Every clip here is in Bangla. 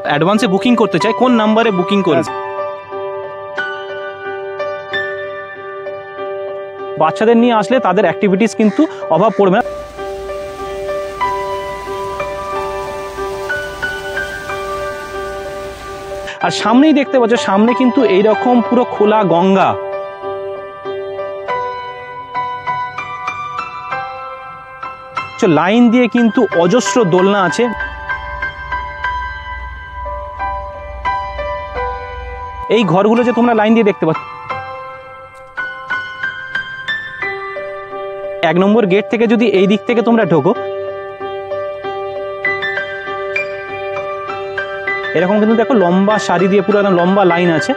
অ্যাডভান্সে বুকিং করতে চায় কোন নাম্বারে বুকিং করে? বাচ্চাদের নিয়ে আসলে তাদের অ্যাক্টিভিটিস কিন্তু অভাব পড়বে না। আর সামনেই দেখতে পাচ্ছ, সামনে কিন্তু এইরকম পুরো খোলা গঙ্গা। লাইন দিয়ে কিন্তু অজস্র দোলনা আছে। এই ঘরগুলো যে তোমরা লাইন দিয়ে দেখতে পাচ্ছ, 1 নম্বর গেট থেকে যদি এই দিক থেকে তোমরা ঢোকো, এরকম কিন্তু দেখো লম্বা সারি দিয়ে পুরো একদম লম্বা লাইন আছে।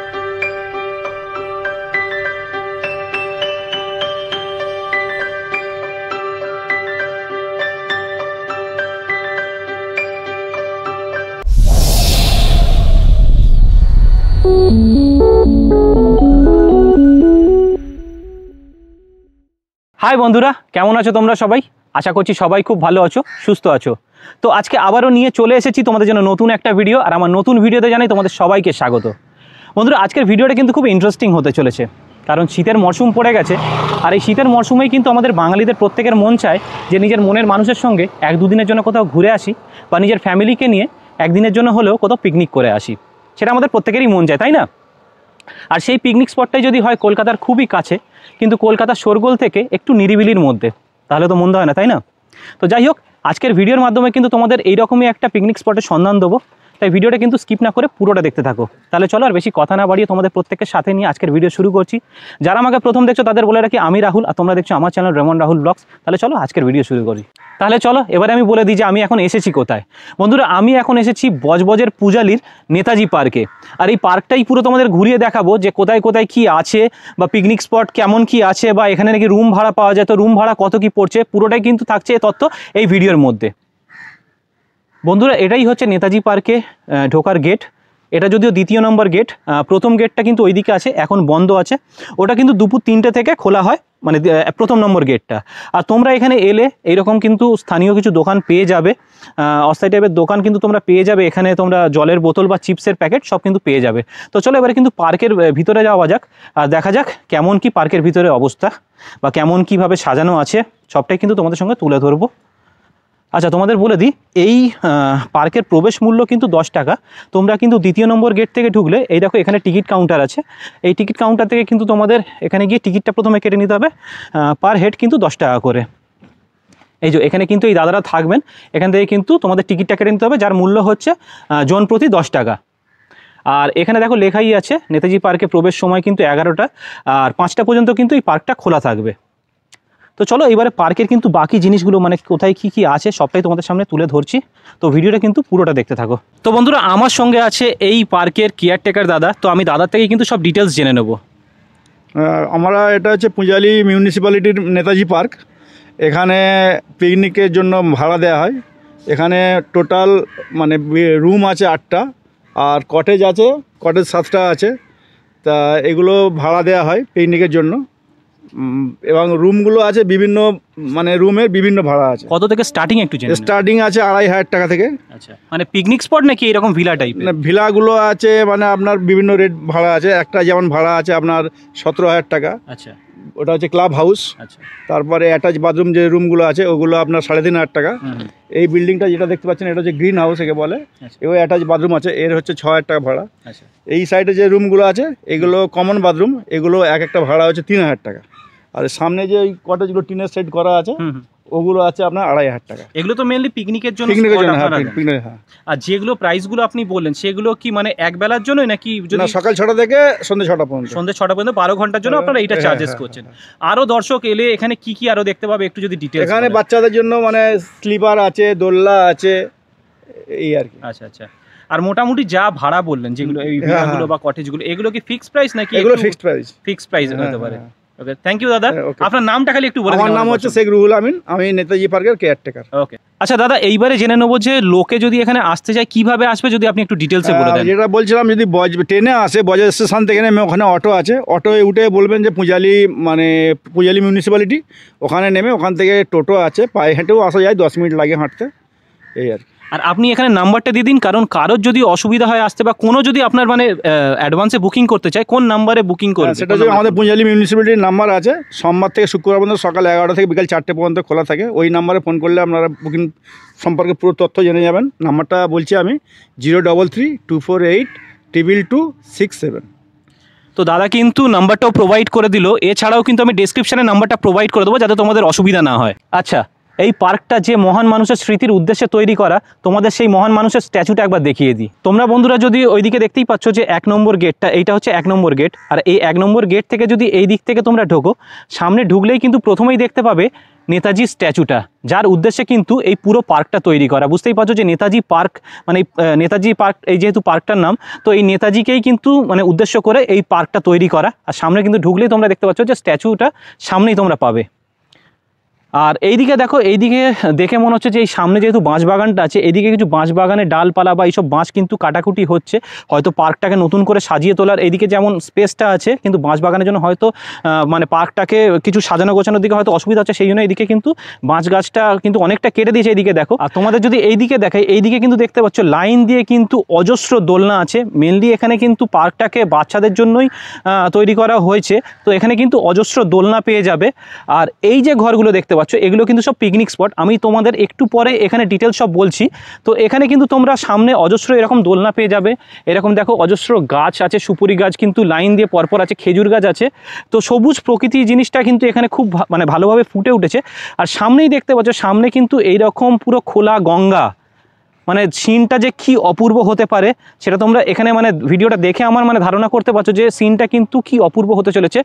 হাই বন্ধুরা, কেমন আছো তোমরা সবাই? আশা করছি সবাই খুব ভালো আছো, সুস্থ আছো। তো আজকে আবারও নিয়ে চলে এসেছি তোমাদের জন্য নতুন একটা ভিডিও। আর আমার নতুন ভিডিওতে জানাই তোমাদের সবাইকে স্বাগত। বন্ধুরা, আজকের ভিডিওটা কিন্তু খুব ইন্টারেস্টিং হতে চলেছে, কারণ শীতের মরশুম পড়ে গেছে। আর এই শীতের মরশুমেই কিন্তু আমাদের বাঙালিদের প্রত্যেকের মন চায় যে নিজের মনের মানুষের সঙ্গে 1-2 দিনের জন্য কোথাও ঘুরে আসি, বা নিজের ফ্যামিলিকে নিয়ে একদিনের জন্য হলেও কোথাও পিকনিক করে আসি। সেটা আমাদের প্রত্যেকেরই মন চায়, তাই না? আর সেই পিকনিক স্পটটাই যদি হয় কলকাতার খুবই কাছে, কিন্তু কলকাতার শোরগোল থেকে একটু নিরিবিলির মধ্যে, তাহলে তো মন্দ হয় না, তাই না? তো যাই হোক, আজকের ভিডিওর মাধ্যমে কিন্তু তোমাদের এইরকমই একটা পিকনিক স্পটের সন্ধান দেবো। তাই ভিডিওটা কিন্তু স্কিপ না করে পুরোটা দেখতে থাকো। তাহলে চলো আর বেশি কথা না বাড়িয়ে তোমাদের প্রত্যেকের সাথে নিয়ে আজকের ভিডিও শুরু করছি। যারা আমাকে প্রথম দেখছো তাদের বলে রাখি, আমি রাহুল, আর তোমরা দেখছো আমার চ্যানেল রেমন রাহুল ব্লগস। তাহলে চলো আজকের ভিডিও শুরু করি। তাহলে চলো এবারে আমি বলে দিই যে আমি এখন এসেছি কোথায়। বন্ধুরা, আমি এখন এসেছি বজবজের পূজালির নেতাজি পার্কে। আর এই পার্কটাই পুরো তোমাদের ঘুরিয়ে দেখাবো যে কোথায় কোথায় কি আছে, বা পিকনিক স্পট কেমন কি আছে, বা এখানে নাকি রুম ভাড়া পাওয়া যায়, তো রুম ভাড়া কত কি পড়ছে, পুরোটাই কিন্তু থাকছে এই তথ্য এই ভিডিওর মধ্যে। বন্ধুরা, এটাই হচ্ছে নেতাজি পার্কে ঢোকার গেট। এটা যদিও 2য় নম্বর গেট। প্রথম গেটটা কিন্তু ওইদিকে আছে, এখন বন্ধ আছে। ওটা কিন্তু দুপুর 3টে থেকে খোলা হয়, মানে 1ম নম্বর গেটটা। আর তোমরা এখানে এলে এইরকম কিন্তু স্থানীয় কিছু দোকান পেয়ে যাবে, অস্থায়ী টাইপের দোকান কিন্তু তোমরা পেয়ে যাবে। এখানে তোমরা জলের বোতল বা চিপসের প্যাকেট সব কিন্তু পেয়ে যাবে। তো চলো এবারে কিন্তু পার্কের ভিতরে যাওয়া যাক, আর দেখা যাক কেমন কি পার্কের ভিতরে অবস্থা, বা কেমন কিভাবে সাজানো আছে, সবটাই কিন্তু তোমাদের সঙ্গে তুলে ধরবো। আচ্ছা, তোমাদের বলে দিই, এই পার্কের প্রবেশ মূল্য কিন্তু 10 টাকা। তোমরা কিন্তু 2য় নম্বর গেট থেকে ঢুকলে এই দেখো এখানে টিকিট কাউন্টার আছে। এই টিকিট কাউন্টার থেকে কিন্তু তোমাদের এখানে গিয়ে টিকিটটা প্রথমে কেটে নিতে হবে। পার হেড কিন্তু 10 টাকা করে। এই যে এখানে কিন্তু এই দাদারা থাকবেন, এখান থেকে কিন্তু তোমাদের টিকিটটা কেটে নিতে হবে, যার মূল্য হচ্ছে জন প্রতি 10 টাকা। আর এখানে দেখো লেখাই আছে নেতাজি পার্কে প্রবেশ সময় কিন্তু 11টা, আর 5টা পর্যন্ত কিন্তু এই পার্কটা খোলা থাকবে। তো চলো এবারে পার্কের কিন্তু বাকি জিনিসগুলো, মানে কোথায় কি কি আছে, সবটাই তোমাদের সামনে তুলে ধরছি। তো ভিডিওটা কিন্তু পুরোটা দেখতে থাকো। তো বন্ধুরা, আমার সঙ্গে আছে এই পার্কের কেয়ারটেকার দাদা। তো আমি দাদার থেকে কিন্তু সব ডিটেলস জেনে নেব। আমরা এটা হচ্ছে পূজালি মিউনিসিপ্যালিটির নেতাজি পার্ক। এখানে পিকনিকের জন্য ভাড়া দেওয়া হয়। এখানে টোটাল মানে রুম আছে 8টা, আর কটেজ আছে, কটেজ 7টা আছে। তা এগুলো ভাড়া দেওয়া হয় পিকনিকের জন্য। এবং রুমগুলো আছে বিভিন্ন, মানে রুমের বিভিন্ন ভাড়া আছে। কত থেকে স্টার্টিং একটু জেনে? স্টার্টিং আছে 2,500 টাকা থেকে। আচ্ছা, মানে পিকনিক স্পট নাকি এরকম ভিলা টাইপ? না, ভিলাগুলো আছে, মানে আপনার বিভিন্ন রেট ভাড়া আছে। একটা যেমন ভাড়া আছে আপনার 17,000 টাকা। আচ্ছা, ওটা হচ্ছে ক্লাব হাউস। আচ্ছা। তারপরে অ্যাটাচ বাথরুম যে রুমগুলো আছে ওগুলো আপনার 3,500 টাকা। এই বিল্ডিংটা যেটা দেখতে পাচ্ছেন এটা হচ্ছে গ্রিন হাউস একে বলে। এবার অ্যাটাচ বাথরুম আছে, এর হচ্ছে 6,000 টাকা ভাড়া। আচ্ছা। এই সাইডে যে রুমগুলো আছে এগুলো কমন বাথরুম, এগুলো একটা ভাড়া হচ্ছে 3,000 টাকা। আর সামনে যে ওই কটেজগুলো টিনের সেট করা আছে ওগুলো আছে আপনার 2,500 টাকা। এগুলো তো মেইনলি পিকনিকের জন্য। হ্যাঁ। আর যেগুলো প্রাইসগুলো আপনি বললেন সেগুলো কি মানে এক বেলার জন্য নাকি? না, সকাল 6টা থেকে সন্ধ্যে 6টা পর্যন্ত। সন্ধ্যে 6টা পর্যন্ত 12 ঘন্টার জন্য আপনারা এইটা চার্জেস করছেন। আরো দর্শক এলে এখানে কি কি আরো দেখতে পাবে একটু যদি ডিটেইলস? এখানে বাচ্চাদের জন্য মানে স্লিপার আছে, দোলনা আছে, এই আর কি। আচ্ছা আচ্ছা। আর মোটামুটি যা ভাড়া বললেন যেগুলো এই ভিলাগুলো বা কটেজগুলো, এগুলো কি ফিক্সড প্রাইস নাকি? এগুলো ফিক্সড প্রাইস। ফিক্সড প্রাইস হতে পারে। ওকে, থ্যাংক ইউ দাদা। আপনার নামটা খালি একটু বলে দিন। আমার নাম হচ্ছে শেখ রুহুল আমিন, আমি নেতাজি পার্কের কেয়ারটেকার। ওকে। আচ্ছা দাদা, এইবারে জেনে নেবো যে লোকে যদি এখানে আসতে চায় কিভাবে আসবে, যদি আপনি একটু ডিটেলসে বলে দেন। যেটা বলছিলাম, যদি ট্রেনে আসে বজবজ স্টেশন থেকে নেমে ওখানে অটো আছে, অটোয় উঠে বলবেন যে পূজালি, মানে পূজালি মিউনিসিপ্যালিটি, ওখানে নেমে ওখান থেকে টোটো আছে, পায়ে হেঁটেও আসা যায়, 10 মিনিট লাগে হাঁটতে, এই আর কি। আর আপনি এখানে নাম্বারটা দিয়ে দিন, কারণ কারোর যদি অসুবিধা হয় আসতে বা কোনো যদি আপনার মানে অ্যাডভান্সে বুকিং করতে চায়, কোন নাম্বারে বুকিং করবে? সেটা যে আমাদের পুঁজালি মিউনিসিপ্যালিটির নাম্বার আছে, সোমবার থেকে শুক্রবার পর্যন্ত সকাল 11টা থেকে বিকাল 4টে পর্যন্ত খোলা থাকে। ওই নাম্বারে ফোন করলে আপনারা বুকিং সম্পর্কে পুরো তথ্য জেনে যাবেন। নাম্বারটা বলছি আমি 03324822267। তো দাদা কিন্তু নাম্বারটাও প্রোভাইড করে দিল, এছাড়াও কিন্তু আমি ডেসক্রিপশানে নাম্বারটা প্রোভাইড করে দেবো যাতে তোমাদের অসুবিধা না হয়। আচ্ছা, এই পার্কটা যে মহান মানুষের স্মৃতির উদ্দেশ্যে তৈরি করা, তোমাদের সেই মহান মানুষের স্ট্যাচুটা একবার দেখিয়ে দিই। তোমরা বন্ধুরা যদি ওইদিকে দেখতেই পাচ্ছ যে 1 নম্বর গেটটা, এইটা হচ্ছে 1 নম্বর গেট। আর এই 1 নম্বর গেট থেকে যদি এই দিক থেকে তোমরা ঢোকো, সামনে ঢুকলেই কিন্তু প্রথমেই দেখতে পাবে নেতাজি স্ট্যাচুটা, যার উদ্দেশ্যে কিন্তু এই পুরো পার্কটা তৈরি করা। বুঝতেই পারছো যে নেতাজি পার্ক মানে নেতাজি পার্ক, এই যেহেতু পার্কটার নাম, তো এই নেতাজিকেই কিন্তু মানে উদ্দেশ্য করে এই পার্কটা তৈরি করা। আর সামনে কিন্তু ঢুকলেই তোমরা দেখতে পাচ্ছ যে স্ট্যাচুটা সামনেই তোমরা পাবে। আর এইদিকে দেখো, এইদিকে দেখে মনে হচ্ছে যে এই সামনে যেহেতু বাঁশ বাগানটা আছে, এইদিকে কিছু বাঁশ বাগানের ডালপালা বা এইসব বাঁশ কিন্তু কাটাকুটি হচ্ছে, হয়তো পার্কটাকে নতুন করে সাজিয়ে তোলার। এইদিকে যেমন স্পেসটা আছে, কিন্তু বাঁশ বাগানের জন্য হয়তো মানে পার্কটাকে কিছু সাজানো গোছানোর দিকে হয়তো অসুবিধা হচ্ছে, সেই জন্য এইদিকে কিন্তু বাঁশ গাছটা কিন্তু অনেকটা কেটে দিয়েছে। এইদিকে দেখো, আর তোমাদের যদি এইদিকে দেখাই, এইদিকে কিন্তু দেখতে পাচ্ছ লাইন দিয়ে কিন্তু অজস্র দোলনা আছে। মেনলি এখানে কিন্তু পার্কটাকে বাচ্চাদের জন্যই তৈরি করা হয়েছে, তো এখানে কিন্তু অজস্র দোলনা পেয়ে যাবে। আর এই যে ঘরগুলো দেখতে এগুলো কিন্তু সব পিকনিক স্পট, আমি তোমাদের একটু পরে এখানে ডিটেলস সব বলছি। তো এখানে কিন্তু তোমরা সামনে অজস্র এরকম দোলনা পেয়ে যাবে। এরকম দেখো অজস্র গাছ আছে, সুপুরি গাছ কিন্তু লাইন দিয়ে পরপর আছে, খেজুর গাছ আছে। তো সবুজ প্রকৃতি জিনিসটা কিন্তু এখানে খুব মানে ভালোভাবে ফুটে উঠেছে। আর সামনেই দেখতে পাচ্ছ, সামনে কিন্তু এইরকম পুরো খোলা গঙ্গা, মানে সিনটা যে কি অপূর্ব হতে পারে সেটা তোমরা এখানে মানে ভিডিওটা দেখে আমার মানে ধারণা করতে পারছো যে সিনটা কিন্তু কি অপূর্ব হতে চলেছে।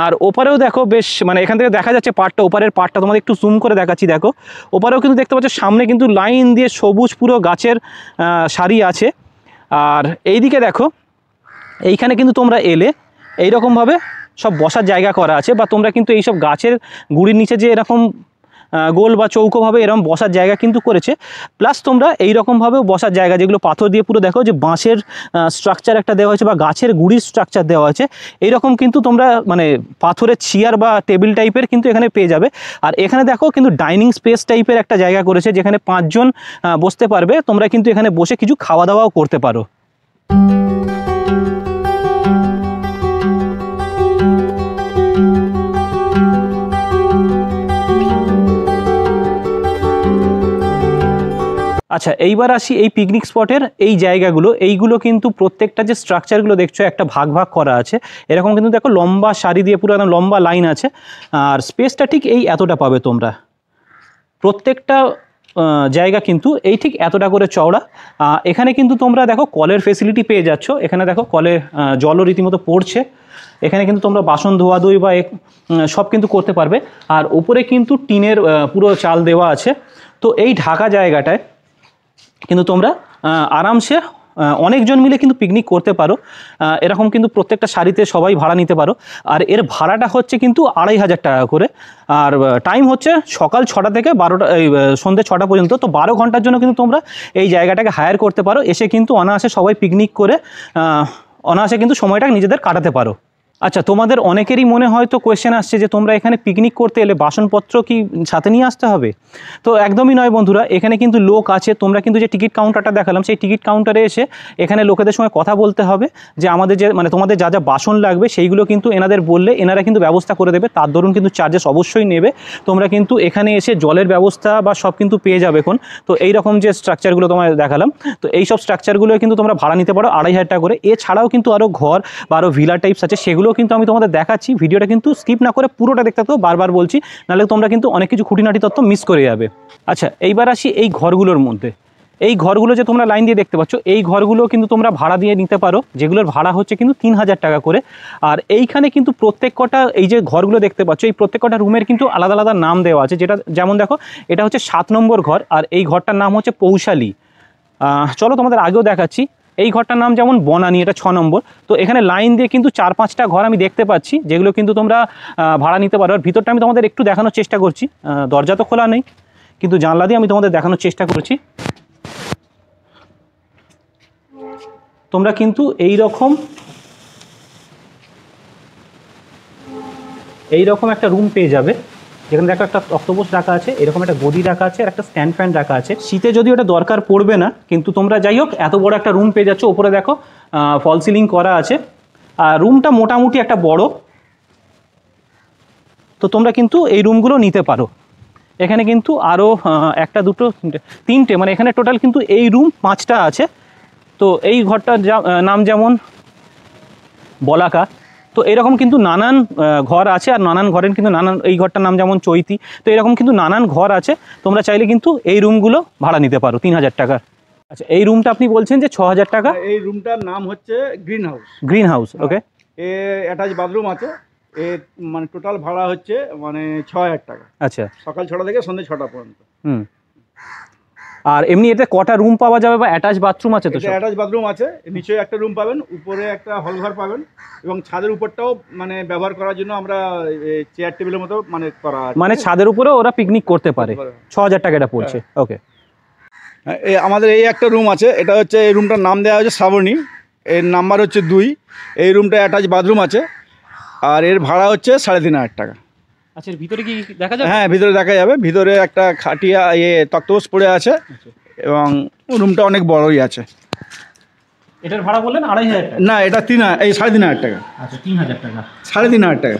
আর ওপারেও দেখো বেশ মানে এখান থেকে দেখা যাচ্ছে পাড়টা, ওপারের পাড়টা তোমাদের একটু জুম করে দেখাচ্ছি। দেখো ওপারেও কিন্তু দেখতে পাচ্ছ সামনে কিন্তু লাইন দিয়ে সবুজ পুরো গাছের সারি আছে। আর এইদিকে দেখো, এইখানে কিন্তু তোমরা এলে এইরকমভাবে সব বসার জায়গা করা আছে, বা তোমরা কিন্তু এইসব গাছের গুড়ির নিচে যে এরকম গোল বা চৌকোভাবে এরকম বসার জায়গা কিন্তু করেছে। প্লাস তোমরা এইরকমভাবেও বসার জায়গা, যেগুলো পাথর দিয়ে পুরো দেখো যে বাঁশের স্ট্রাকচার একটা দেওয়া হয়েছে বা গাছের গুড়ির স্ট্রাকচার দেওয়া আছে, এইরকম কিন্তু তোমরা মানে পাথরের চেয়ার বা টেবিল টাইপের কিন্তু এখানে পেয়ে যাবে। আর এখানে দেখো কিন্তু ডাইনিং স্পেস টাইপের একটা জায়গা করেছে, যেখানে 5 জন বসতে পারবে। তোমরা কিন্তু এখানে বসে কিছু খাওয়া দাওয়াও করতে পারো। আচ্ছা, এইবার আসি এই পিকনিক স্পটের এই জায়গাগুলো। এইগুলো কিন্তু প্রত্যেকটা যে স্ট্রাকচারগুলো দেখছো একটা ভাগ ভাগ করা আছে, এরকম কিন্তু দেখো লম্বা সারি দিয়ে পুরো একদম লম্বা লাইন আছে। আর স্পেসটা ঠিক এই এতটা পাবে তোমরা। প্রত্যেকটা জায়গা কিন্তু এই ঠিক এতটা করে চওড়া। এখানে কিন্তু তোমরা দেখো কলের ফেসিলিটি পেয়ে যাচ্ছ। এখানে দেখো কলে জলও রীতিমতো পড়ছে। এখানে কিন্তু তোমরা বাসন ধোয়াধুয়ি বা সব কিন্তু করতে পারবে। আর উপরে কিন্তু টিনের পুরো চাল দেওয়া আছে। তো এই ঢাকা জায়গাটায় কিন্তু তোমরা আরামসে অনেকজন মিলে কিন্তু পিকনিক করতে পারো। এরকম কিন্তু প্রত্যেকটা সারিতে সবাই ভাড়া নিতে পারো। আর এর ভাড়াটা হচ্ছে কিন্তু 2500 টাকা করে। আর টাইম হচ্ছে সকাল 6টা থেকে 12টা, এই সন্ধ্যে 6টা পর্যন্ত। তো 12 ঘন্টার জন্য কিন্তু তোমরা এই জায়গাটাকে হায়ার করতে পারো। এসে কিন্তু অনায়াসে সবাই পিকনিক করে অনায়াসে কিন্তু সময়টা নিজেদের কাটাতে পারো। আচ্ছা, তোমাদের অনেকেরই মনে হয়তো কোয়েশ্চেন আসছে যে তোমরা এখানে পিকনিক করতে এলে বাসনপত্র কি সাথে নিয়ে আসতে হবে? তো একদমই নয় বন্ধুরা, এখানে কিন্তু লোক আছে। তোমরা কিন্তু যে টিকিট কাউন্টারটা দেখালাম, সেই টিকিট কাউন্টারে এসে এখানে লোকেদের সঙ্গে কথা বলতে হবে যে আমাদের যে মানে তোমাদের যা যা বাসন লাগবে সেইগুলো কিন্তু এনাদের বললে এনারা কিন্তু ব্যবস্থা করে দেবে। তার দরুন কিন্তু চার্জেস অবশ্যই নেবে। তোমরা কিন্তু এখানে এসে জলের ব্যবস্থা বা সব কিন্তু পেয়ে যাবে এখন। তো এইরকম যে স্ট্রাকচারগুলো তোমায় দেখালাম, তো এই সব স্ট্রাকচারগুলো কিন্তু তোমরা ভাড়া নিতে পারো 2500 টাকা করে। এছাড়াও কিন্তু আরও ঘর বা আরও ভিলা টাইপস আছে, সেগুলো কিন্তু আমি তোমাদের দেখাচ্ছি। ভিডিওটা কিন্তু স্কিপ না করে পুরোটা দেখতে থাকো, বারবার বলছি, নাহলে তোমরা কিন্তু অনেক কিছু খুঁটিনাটি তথ্য মিস করে যাবে। আচ্ছা, এইবার আসি এই ঘরগুলোর মধ্যে। এই ঘরগুলো যে তোমরা লাইন দিয়ে দেখতে পাচ্ছ, এই ঘরগুলো কিন্তু তোমরা ভাড়া দিয়ে নিতে পারো, যেগুলোর ভাড়া হচ্ছে কিন্তু 3000 টাকা করে। আর এইখানে কিন্তু প্রত্যেক কটা এই যে ঘরগুলো দেখতে পাচ্ছ, এই প্রত্যেক কটা রুমের কিন্তু আলাদা আলাদা নাম দেওয়া আছে। যেটা যেমন দেখো, এটা হচ্ছে 7 নম্বর ঘর, আর এই ঘরটার নাম হচ্ছে পৌশালী। চলো তোমাদের আগেও দেখাচ্ছি। এই ঘরটার নাম যেমন বনানী, এটা 6 নম্বর। তো এখানে লাইন দিয়ে কিন্তু 4-5টা ঘর আমি দেখতে পাচ্ছি, যেগুলো কিন্তু তোমরা ভাড়া নিতে পারো। আর ভিতরটা আমি তোমাদের একটু দেখানোর চেষ্টা করছি। দরজা তো খোলা নেই, কিন্তু জানলা দিয়ে আমি তোমাদের দেখানোর চেষ্টা করছি। তোমরা কিন্তু এই রকম একটা রুম পেয়ে যাবে। যেখানে দেখো একটা অক্টোপাস রাখা আছে, এরকম একটা গদি রাখা আছে, আর একটা স্ট্যান্ড ফ্যান রাখা আছে। শীতে যদি ওটা দরকার পড়বে না, কিন্তু তোমরা যাই হোক এত বড় একটা রুম পেয়ে যাচ্ছ। ওপরে দেখো ফল সিলিং করা আছে, আর রুমটা মোটামুটি একটা বড়, তো তোমরা কিন্তু এই রুমগুলো নিতে পারো। এখানে কিন্তু আরও একটা দুটো তিনটে, মানে এখানে টোটাল কিন্তু এই রুম 5টা আছে। তো এই ঘরটার নাম যেমন বলাকা, তো এরকম কিন্তু নানান ঘর আছে, আর নানান ঘরের কিন্তু নানান, এই ঘরটার নাম যেমন চৈতি। তো এরকম কিন্তু নানান ঘর আছে, তোমরা চাইলে কিন্তু এই রুমগুলো ভাড়া নিতে পারো 3000 টাকার। আচ্ছা, এই রুমটা আপনি বলছেন যে 6000 টাকা? এই রুমটার নাম হচ্ছে গ্রিন হাউস। গ্রিন হাউস, ওকে। এ অ্যাটাচ বাথরুম আছে। এ মানে টোটাল ভাড়া হচ্ছে মানে 6000 টাকা। আচ্ছা, সকাল 6টা থেকে সন্ধ্যে 6টা পর্যন্ত। হুম। আর এমনি এতে কটা রুম পাওয়া যাবে, বা অ্যাটাচ বাথরুম আছে? তো অ্যাটাচ বাথরুম আছে, নিচে একটা রুম পাবেন, উপরে একটা হল ঘর পাবেন, এবং ছাদের উপরটাও মানে ব্যবহার করার জন্য আমরা চেয়ার টেবিলের মতো মানে করা আছে। মানে ছাদের উপরেও ওরা পিকনিক করতে পারে। 6000 টাকা এটা পড়ছে, ওকে। আমাদের এই একটা রুম আছে, এটা হচ্ছে এই রুমটার নাম দেওয়া হচ্ছে শ্রাবণী, এর নাম্বার হচ্ছে 2। এই রুমটা অ্যাটাচ বাথরুম আছে, আর এর ভাড়া হচ্ছে 3500 টাকা। আচ্ছা, এর ভিতরে কি দেখা যাবে? হ্যাঁ, ভিতরে দেখা যাবে। ভিতরে একটা খাটিয়া তক্তপোষ পড়ে আছে, এবং রুমটা অনেক বড়ই আছে। এটার ভাড়া বললেন 2500 টাকা? না, এটা 3500 টাকা। আচ্ছা, 3000 টাকা। 3500 টাকা।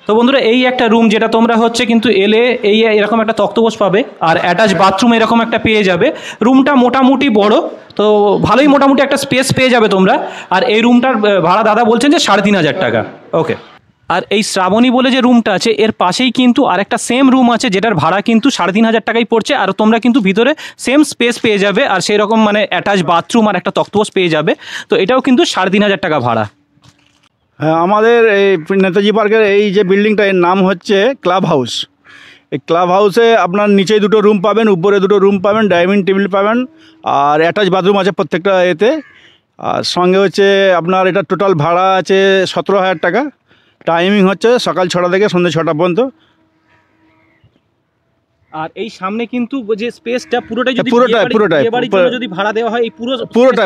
তো বন্ধুরা, এই একটা রুম যেটা তোমরা হচ্ছে কিন্তু এলে এই এরকম একটা তক্তপোষ পাবে, আর অ্যাটাচ বাথরুম এরকম একটা পেয়ে যাবে। রুমটা মোটামুটি বড়, তো ভালোই মোটামুটি একটা স্পেস পেয়ে যাবে তোমরা। আর এই রুমটার ভাড়া দাদা বলছেন যে 3500 টাকা, ওকে। আর এই শ্রাবণী বলে যে রুমটা আছে, এর পাশেই কিন্তু আরেকটা সেম রুম আছে, যেটার ভাড়া কিন্তু 3500 টাকাই পড়ছে। আর তোমরা কিন্তু ভিতরে সেম স্পেস পেয়ে যাবে, আর সেই রকম মানে অ্যাটাচ বাথরুম আর একটা তক্তপোষ পেয়ে যাবে। তো এটাও কিন্তু 3500 টাকা ভাড়া। হ্যাঁ, আমাদের এই নেতাজি পার্কের এই যে বিল্ডিংটা, এর নাম হচ্ছে ক্লাব হাউস। এই ক্লাব হাউসে আপনার নিচে 2টো রুম পাবেন, উপরে 2টো রুম পাবেন, ডাইনিং টেবিল পাবেন, আর অ্যাটাচ বাথরুম আছে প্রত্যেকটা এতে। আর সঙ্গে হচ্ছে আপনার এটা টোটাল ভাড়া আছে 17000 টাকা। টাইমিং হচ্ছে সকাল 6টা থেকে সন্ধ্যে 6টা পর্যন্ত। আর এই সামনে কিন্তু যে স্পেসটা পুরোটাই যদি পুরোটাই বিয়েবাড়ির জন্য যদি ভাড়া দেওয়া হয়, এই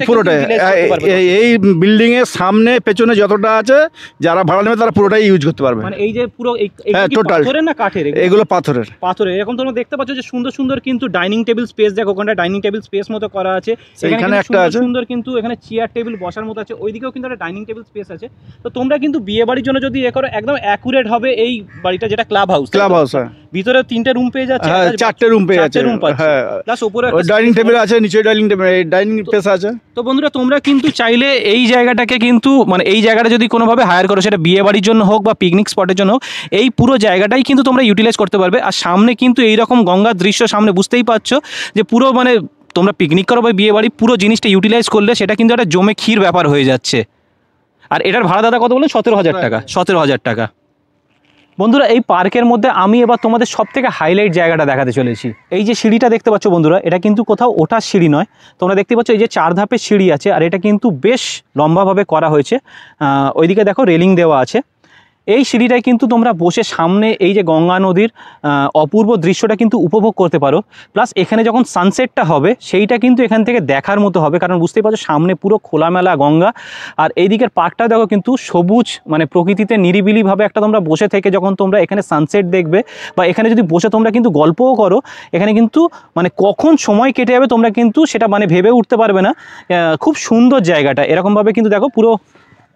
পুরোটাই এই বিল্ডিং এর সামনে পেছনে যতটা আছে, যারা ভাড়া নেবে তারা পুরোটাই ইউজ করতে পারবে। মানে এই যে পুরো হ্যাঁ, টোটাল পাথরের না কাঠের? এগুলো পাথরের। এরকম তোমরা দেখতে পাচ্ছ যে সুন্দর সুন্দর কিন্তু ডাইনিং টেবিল স্পেস, দেখো ওখানটা ডাইনিং টেবিল স্পেস মতো করা আছে। এখানে একটা আছে সুন্দর কিন্তু এখানে চেয়ার টেবিল বসার মতো আছে। ওইদিকেও কিন্তু একটা ডাইনিং টেবিল স্পেস আছে। তো তোমরা কিন্তু বিয়ে বাড়ির জন্য যদি করো, একদম অ্যাকুরেট হবে এই বাড়িটা, যেটা ক্লাব হাউস। ভিতরে 3টে রুম পেয়ে যাচ্ছে, 4টে রুম পেয়ে যাচ্ছে। হ্যাঁ, প্লাস উপরে ডাইনিং টেবিল আছে, নিচে ডাইনিং টেবিল, ডাইনিং স্পেস আছে। তো বন্ধুরা, তোমরা কিন্তু চাইলে এই জায়গাটাকে কিন্তু মানে এই জায়গাটা যদি কোনোভাবে হায়ার করো, সেটা বিয়ে বাড়ির জন্য হোক বা পিকনিক স্পটের জন্য হোক, এই পুরো জায়গাটাই কিন্তু তোমরা ইউটিলাইজ করতে পারবে। আর সামনে কিন্তু এইরকম গঙ্গার দৃশ্য সামনে, বুঝতেই পারছো যে পুরো মানে তোমরা পিকনিক করো বা বিয়ে বাড়ি, পুরো জিনিসটা ইউটিলাইজ করলে সেটা কিন্তু একটা জমে ক্ষীর ব্যাপার হয়ে যাচ্ছে। আর এটার ভাড়া দাদা কত বলেন? 17000 টাকা। 17000 টাকা। বন্ধুরা, এই পার্কের মধ্যে আমি এবার তোমাদের সব থেকে হাইলাইট জায়গাটা দেখাতে চলেছি। এই যে সিঁড়িটা দেখতে পাচ্ছ বন্ধুরা, এটা কিন্তু কোথাও ওঠার সিঁড়ি নয়। তোমরা দেখতে পাচ্ছ এই যে 4 ধাপের সিঁড়ি আছে, আর এটা কিন্তু বেশ লম্বাভাবে করা হয়েছে। ওইদিকে দেখো রেলিং দেওয়া আছে। এই সিঁড়িটায় কিন্তু তোমরা বসে সামনে এই যে গঙ্গা নদীর অপূর্ব দৃশ্যটা কিন্তু উপভোগ করতে পারো। প্লাস এখানে যখন সানসেটটা হবে, সেইটা কিন্তু এখান থেকে দেখার মতো হবে, কারণ বুঝতেই পারছো সামনে পুরো খোলামেলা গঙ্গা। আর এই দিকের পার্কটা দেখো কিন্তু সবুজ, মানে প্রকৃতিতে নিরিবিলিভাবে একটা তোমরা বসে থেকে যখন তোমরা এখানে সানসেট দেখবে, বা এখানে যদি বসে তোমরা কিন্তু গল্পও করো, এখানে কিন্তু মানে কখন সময় কেটে যাবে তোমরা কিন্তু সেটা মানে ভেবে উঠতে পারবে না। খুব সুন্দর জায়গাটা। এরকমভাবে কিন্তু দেখো পুরো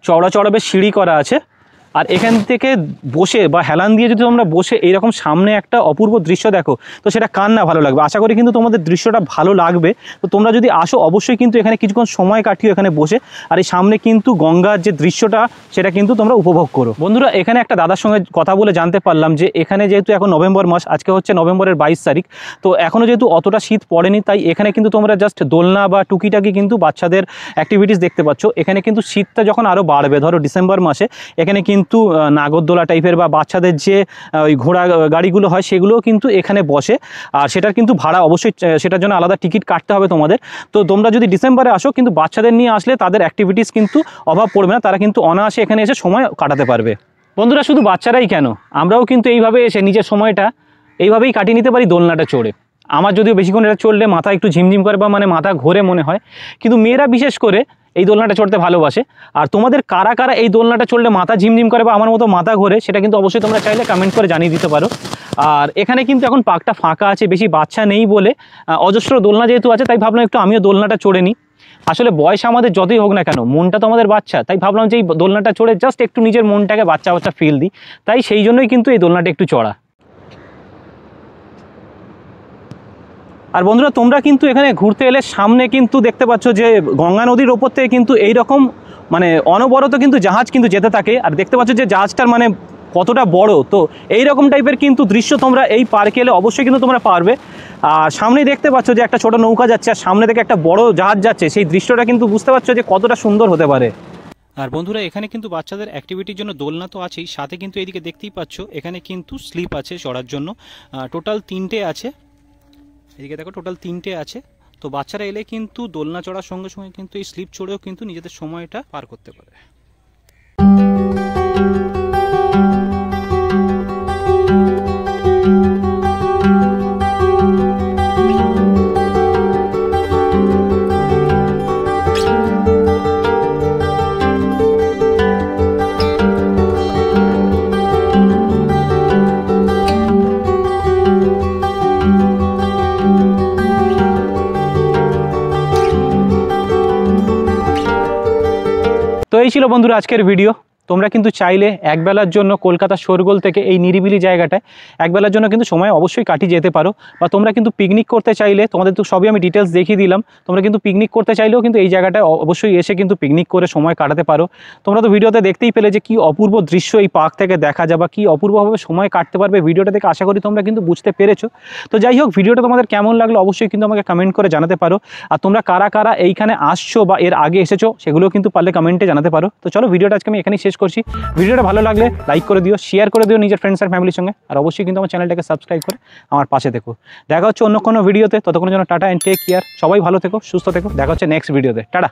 চওড়া চওড়া বেশ সিঁড়ি করা আছে। আর এখান থেকে বসে বা হেলান দিয়ে যদি তোমরা বসে এইরকম সামনে একটা অপূর্ব দৃশ্য দেখো, তো সেটা কার না ভালো লাগবে। আশা করি কিন্তু তোমাদের দৃশ্যটা ভালো লাগবে। তো তোমরা যদি আসো, অবশ্যই কিন্তু এখানে কিছুক্ষণ সময় কাটিও এখানে বসে, আর এই সামনে কিন্তু গঙ্গার যে দৃশ্যটা সেটা কিন্তু তোমরা উপভোগ করো। বন্ধুরা, এখানে একটা দাদার সঙ্গে কথা বলে জানতে পারলাম যে এখানে যেহেতু এখন নভেম্বর মাস, আজকে হচ্ছে নভেম্বরের 22 তারিখ, তো এখনও যেহেতু অতটা শীত পড়েনি, তাই এখানে কিন্তু তোমরা জাস্ট দোলনা বা টুকিটাকি কিন্তু বাচ্চাদের অ্যাক্টিভিটিস দেখতে পাচ্ছ। এখানে কিন্তু শীতটা যখন আরও বাড়বে, ধরো ডিসেম্বর মাসে, এখানে কিন্তু নাগরদোলা টাইপের বা বাচ্চাদের যে ওই ঘোড়া গাড়িগুলো হয়, সেগুলোও কিন্তু এখানে বসে। আর সেটার কিন্তু ভাড়া অবশ্যই, সেটার জন্য আলাদা টিকিট কাটতে হবে তোমাদের। তো তোমরা যদি ডিসেম্বরে আসো, কিন্তু বাচ্চাদের নিয়ে আসলে তাদের অ্যাক্টিভিটিস কিন্তু অভাব পড়বে না, তারা কিন্তু অনায়াসে এখানে এসে সময় কাটাতে পারবে। বন্ধুরা, শুধু বাচ্চারাই কেন, আমরাও কিন্তু এইভাবে এসে নিজের সময়টা এইভাবেই কাটিয়ে নিতে পারি দোলনাটা চড়ে। আমার যদিও বেশিক্ষণ এটা চললে মাথা একটু ঝিমঝিম করে বা মানে মাথা ঘোরে মনে হয়, কিন্তু মেয়েরা বিশেষ করে এই দোলনাটা চড়তে ভালোবাসে। আর তোমাদের কারা কারা এই দোলনাটা চড়লে মাথা ঝিমঝিম করে বা আমার মতো মাথা ঘোরে সেটা কিন্তু অবশ্যই তোমরা চাইলে কমেন্ট করে জানিয়ে দিতে পারো। আর এখানে কিন্তু এখন পার্কটা ফাঁকা আছে, বেশি বাচ্চা নেই বলে অজস্র দোলনা যেহেতু আছে, তাই ভাবলাম একটু আমিও দোলনাটা চড়ে নিই। আসলে বয়স আমাদের যতই হোক না কেন, মনটা তো আমাদের বাচ্চা, তাই ভাবলাম যে এই দোলনাটা চড়ে জাস্ট একটু নিজের মনটাকে বাচ্চা বাচ্চা ফিল দিই, তাই সেই জন্যই কিন্তু এই দোলনাটা একটু চড়া। আর বন্ধুরা তোমরা কিন্তু এখানে ঘুরতে এলে সামনে কিন্তু দেখতে পাচ্ছ যে গঙ্গা নদীর ওপর থেকে কিন্তু এইরকম মানে অনবরত কিন্তু জাহাজ কিন্তু যেতে থাকে। আর দেখতে পাচ্ছ যে জাহাজটার মানে কতটা বড়, তো এইরকম টাইপের কিন্তু দৃশ্য তোমরা এই পার্কে এলে অবশ্যই কিন্তু তোমরা পারবে। আর সামনেই দেখতে পাচ্ছ যে একটা ছোট নৌকা যাচ্ছে আর সামনে থেকে একটা বড় জাহাজ যাচ্ছে, সেই দৃশ্যটা কিন্তু বুঝতে পারছো যে কতটা সুন্দর হতে পারে। আর বন্ধুরা এখানে কিন্তু বাচ্চাদের অ্যাক্টিভিটির জন্য দোলনা তো আছেই, সাথে কিন্তু এইদিকে দেখতেই পাচ্ছ এখানে কিন্তু স্লিপ আছে চড়ার জন্য, টোটাল 3টে আছে। এদিকে দেখো টোটাল 3টে আছে। তো বাচ্চারা এলে কিন্তু দোলনা চড়ার সঙ্গে সঙ্গে কিন্তু এই স্লিপ চড়েও কিন্তু নিজেদের সময়টা পার করতে পারে। তো এই ছিল বন্ধুরা আজকের ভিডিও। তোমরা কিন্তু চাইলে একবেলার জন্য কলকাতা শোরগোল থেকে এই নিরিবিলি জায়গাটায় একবেলার জন্য কিন্তু সময় অবশ্যই কাটিয়ে যেতে পারো। বা তোমরা কিন্তু পিকনিক করতে চাইলে, তোমাদের তো সবই আমি ডিটেলস দেখিয়ে দিলাম, তোমরা কিন্তু পিকনিক করতে চাইলেও কিন্তু এই জায়গাটায় অবশ্যই এসে কিন্তু পিকনিক করে সময় কাটাতে পারো। তোমরা তো ভিডিওতে দেখতেই পেলে যে কী অপূর্ব দৃশ্য এই পার্ক থেকে দেখা যায় বা কী অপূর্বভাবে সময় কাটতে পারবে ভিডিওটা দেখে, আশা করি তোমরা কিন্তু বুঝতে পেরেছো। তো যাই হোক, ভিডিওটা তোমাদের কেমন লাগলো অবশ্যই কিন্তু আমাকে কমেন্ট করে জানাতে পারো। আর তোমরা কারা কারা এইখানে আসছো বা এর আগে এসেছো সেগুলোও কিন্তু পারলে কমেন্টে জানাতে পারো। তো চলো ভিডিওটা আজকে আমি এখানেই শেষ করছি। ভিডিওটা ভালো লাগলে লাইক করে দিও, শেয়ার করে দিও নিজের ফ্রেন্ডস আর ফ্যামিলির সঙ্গে। আর অবশ্যই কিন্তু আমার চ্যানেলটাকে সাবস্ক্রাইব করে আমার পাশে থেকো। দেখা হচ্ছে অন্য কোনো ভিডিওতে, ততক্ষণের জন্য টাটা অ্যান্ড টেক কেয়ার। সবাই ভালো থেকো, সুস্থ থেকো, দেখা হচ্ছে নেক্সট ভিডিওতে। টাটা।